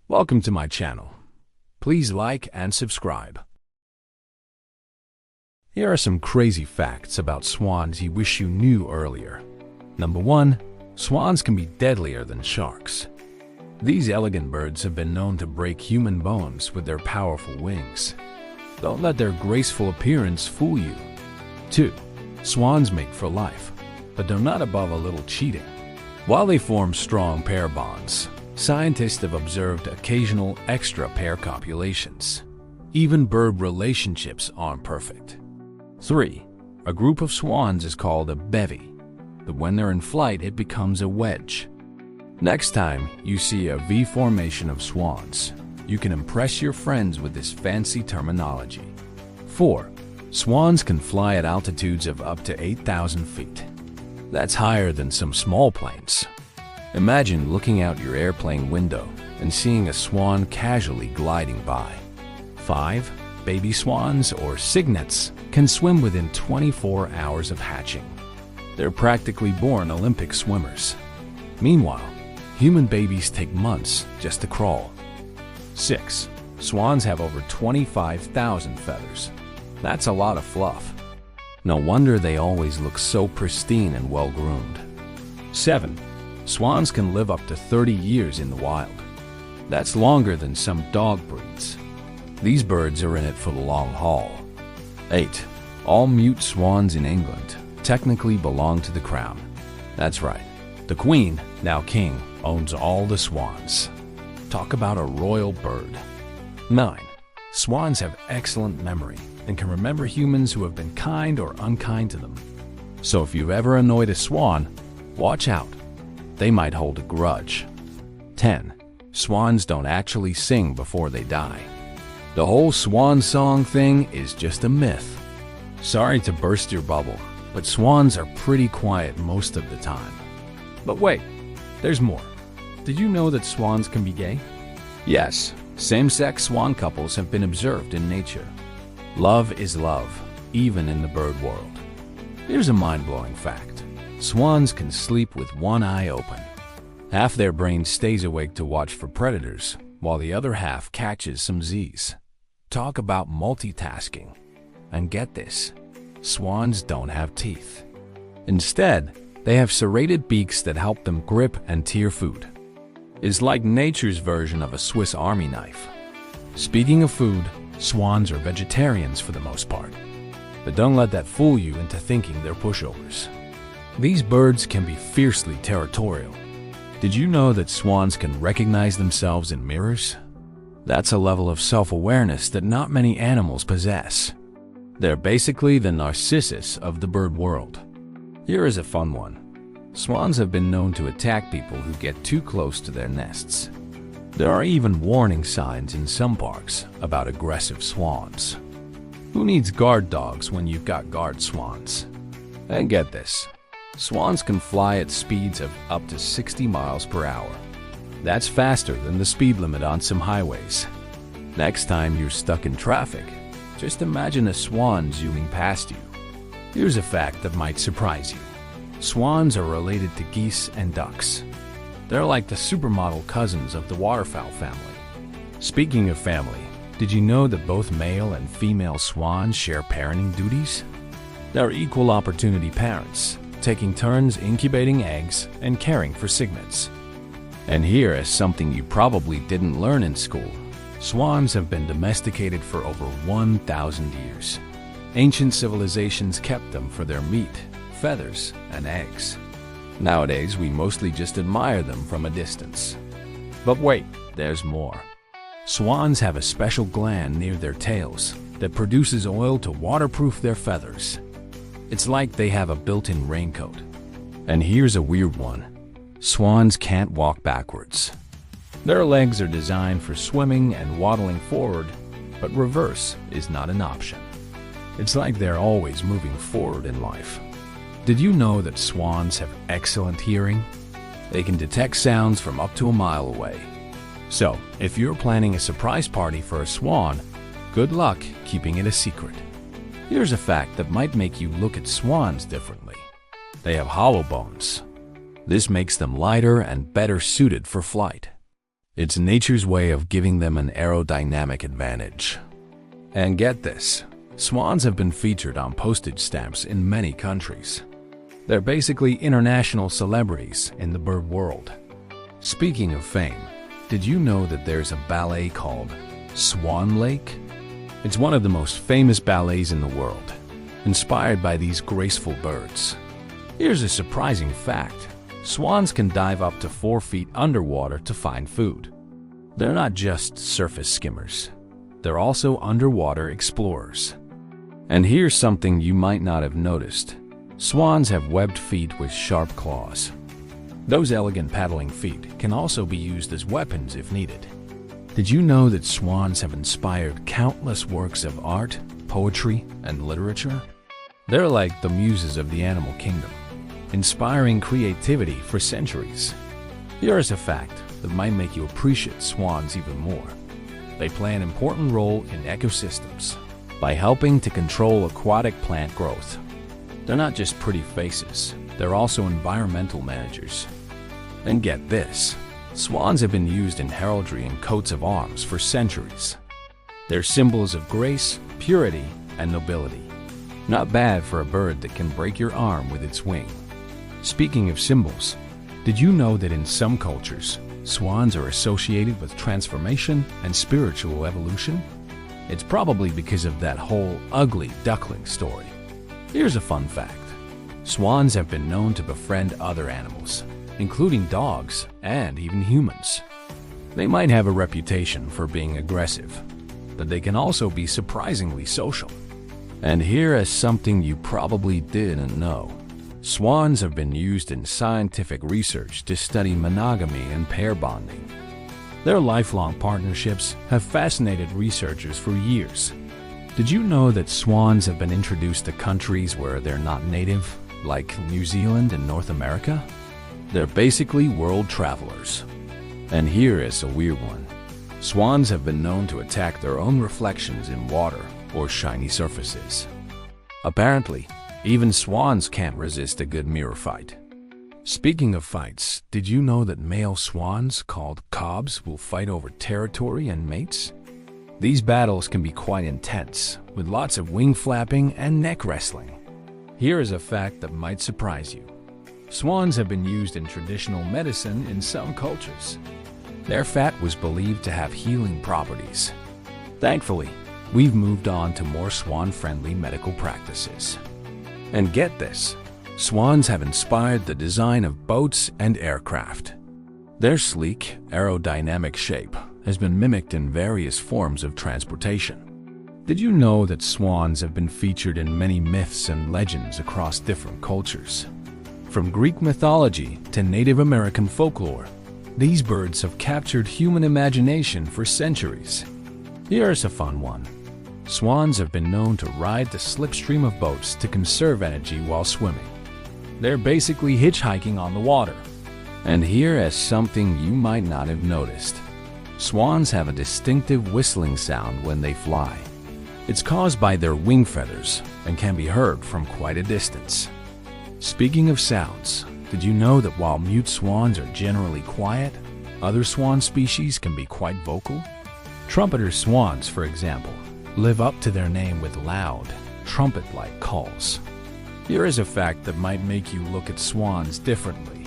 Welcome to my channel. Please like and subscribe. Here are some crazy facts about swans you wish you knew earlier. Number 1. Swans can be deadlier than sharks. These elegant birds have been known to break human bones with their powerful wings. Don't let their graceful appearance fool you. 2. Swans mate for life, but they're not above a little cheating. While they form strong pair bonds, scientists have observed occasional extra pair copulations. Even bird relationships aren't perfect. 3. A group of swans is called a bevy, but when they're in flight it becomes a wedge. Next time you see a V formation of swans, you can impress your friends with this fancy terminology. 4. Swans can fly at altitudes of up to 8,000 feet. That's higher than some small planes. Imagine looking out your airplane window and seeing a swan casually gliding by. 5. Baby swans, or cygnets, can swim within 24 hours of hatching. They're practically born Olympic swimmers. Meanwhile, human babies take months just to crawl. 6. Swans have over 25,000 feathers. That's a lot of fluff. No wonder they always look so pristine and well-groomed. 7. Swans can live up to 30 years in the wild. That's longer than some dog breeds. These birds are in it for the long haul. 8. All mute swans in England technically belong to the crown. That's right. The Queen, now King, owns all the swans. Talk about a royal bird. 9. Swans have excellent memory and can remember humans who have been kind or unkind to them. So if you've ever annoyed a swan, watch out. They might hold a grudge. 10. Swans don't actually sing before they die. The whole swan song thing is just a myth. Sorry to burst your bubble, but swans are pretty quiet most of the time. But wait, there's more. Did you know that swans can be gay? Yes, same-sex swan couples have been observed in nature. Love is love, even in the bird world. Here's a mind-blowing fact. Swans can sleep with one eye open. Half their brain stays awake to watch for predators, while the other half catches some Z's. Talk about multitasking. And get this, swans don't have teeth. Instead, they have serrated beaks that help them grip and tear food. It's like nature's version of a Swiss Army knife. Speaking of food, swans are vegetarians for the most part. But don't let that fool you into thinking they're pushovers. These birds can be fiercely territorial. Did you know that swans can recognize themselves in mirrors? That's a level of self-awareness that not many animals possess. They're basically the Narcissus of the bird world. Here is a fun one. Swans have been known to attack people who get too close to their nests. There are even warning signs in some parks about aggressive swans. Who needs guard dogs when you've got guard swans? And get this, swans can fly at speeds of up to 60 miles per hour. That's faster than the speed limit on some highways. Next time you're stuck in traffic, just imagine a swan zooming past you. Here's a fact that might surprise you. Swans are related to geese and ducks. They're like the supermodel cousins of the waterfowl family. Speaking of family, did you know that both male and female swans share parenting duties? They're equal opportunity parents, taking turns incubating eggs and caring for cygnets. And here is something you probably didn't learn in school. Swans have been domesticated for over 1,000 years. Ancient civilizations kept them for their meat, feathers, and eggs. Nowadays, we mostly just admire them from a distance. But wait, there's more. Swans have a special gland near their tails that produces oil to waterproof their feathers. It's like they have a built-in raincoat. And here's a weird one. Swans can't walk backwards. Their legs are designed for swimming and waddling forward, but reverse is not an option. It's like they're always moving forward in life. Did you know that swans have excellent hearing? They can detect sounds from up to a mile away. So, if you're planning a surprise party for a swan, good luck keeping it a secret. Here's a fact that might make you look at swans differently. They have hollow bones. This makes them lighter and better suited for flight. It's nature's way of giving them an aerodynamic advantage. And get this, swans have been featured on postage stamps in many countries. They're basically international celebrities in the bird world. Speaking of fame, did you know that there's a ballet called Swan Lake? It's one of the most famous ballets in the world, inspired by these graceful birds. Here's a surprising fact. Swans can dive up to 4 feet underwater to find food. They're not just surface skimmers. They're also underwater explorers. And here's something you might not have noticed. Swans have webbed feet with sharp claws. Those elegant paddling feet can also be used as weapons if needed. Did you know that swans have inspired countless works of art, poetry, and literature? They're like the muses of the animal kingdom, inspiring creativity for centuries. Here is a fact that might make you appreciate swans even more. They play an important role in ecosystems by helping to control aquatic plant growth. They're not just pretty faces, they're also environmental managers. And get this, swans have been used in heraldry and coats of arms for centuries. They're symbols of grace, purity, and nobility. Not bad for a bird that can break your arm with its wing. Speaking of symbols, did you know that in some cultures, swans are associated with transformation and spiritual evolution? It's probably because of that whole ugly duckling story. Here's a fun fact. Swans have been known to befriend other animals, including dogs and even humans. They might have a reputation for being aggressive, but they can also be surprisingly social. And here is something you probably didn't know. Swans have been used in scientific research to study monogamy and pair bonding. Their lifelong partnerships have fascinated researchers for years. Did you know that swans have been introduced to countries where they're not native, like New Zealand and North America? They're basically world travelers. And here is a weird one. Swans have been known to attack their own reflections in water or shiny surfaces. Apparently, even swans can't resist a good mirror fight. Speaking of fights, did you know that male swans, called cobs, will fight over territory and mates? These battles can be quite intense, with lots of wing flapping and neck wrestling. Here is a fact that might surprise you. Swans have been used in traditional medicine in some cultures. Their fat was believed to have healing properties. Thankfully, we've moved on to more swan-friendly medical practices. And get this, swans have inspired the design of boats and aircraft. Their sleek, aerodynamic shape has been mimicked in various forms of transportation. Did you know that swans have been featured in many myths and legends across different cultures? From Greek mythology to Native American folklore, these birds have captured human imagination for centuries. Here's a fun one. Swans have been known to ride the slipstream of boats to conserve energy while swimming. They're basically hitchhiking on the water. And here is something you might not have noticed. Swans have a distinctive whistling sound when they fly. It's caused by their wing feathers and can be heard from quite a distance. Speaking of sounds, did you know that while mute swans are generally quiet, other swan species can be quite vocal? Trumpeter swans, for example, live up to their name with loud, trumpet-like calls. Here is a fact that might make you look at swans differently.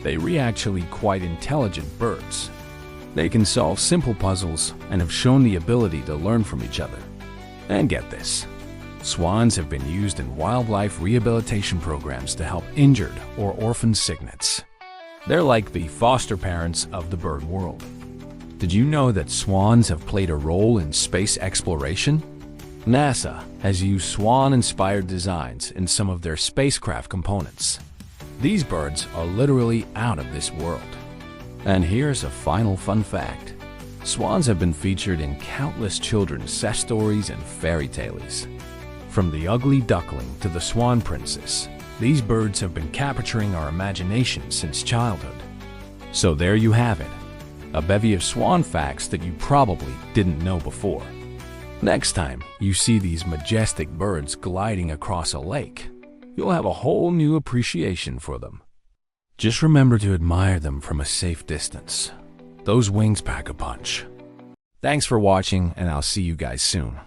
They're actually quite intelligent birds. They can solve simple puzzles and have shown the ability to learn from each other. And get this, swans have been used in wildlife rehabilitation programs to help injured or orphaned cygnets. They're like the foster parents of the bird world. Did you know that swans have played a role in space exploration? NASA has used swan-inspired designs in some of their spacecraft components. These birds are literally out of this world. And here's a final fun fact. Swans have been featured in countless children's such stories and fairy tales. From the ugly duckling to the swan princess, these birds have been capturing our imagination since childhood. So there you have it. A bevy of swan facts that you probably didn't know before. Next time you see these majestic birds gliding across a lake, you'll have a whole new appreciation for them. Just remember to admire them from a safe distance. Those wings pack a punch. Thanks for watching, and I'll see you guys soon.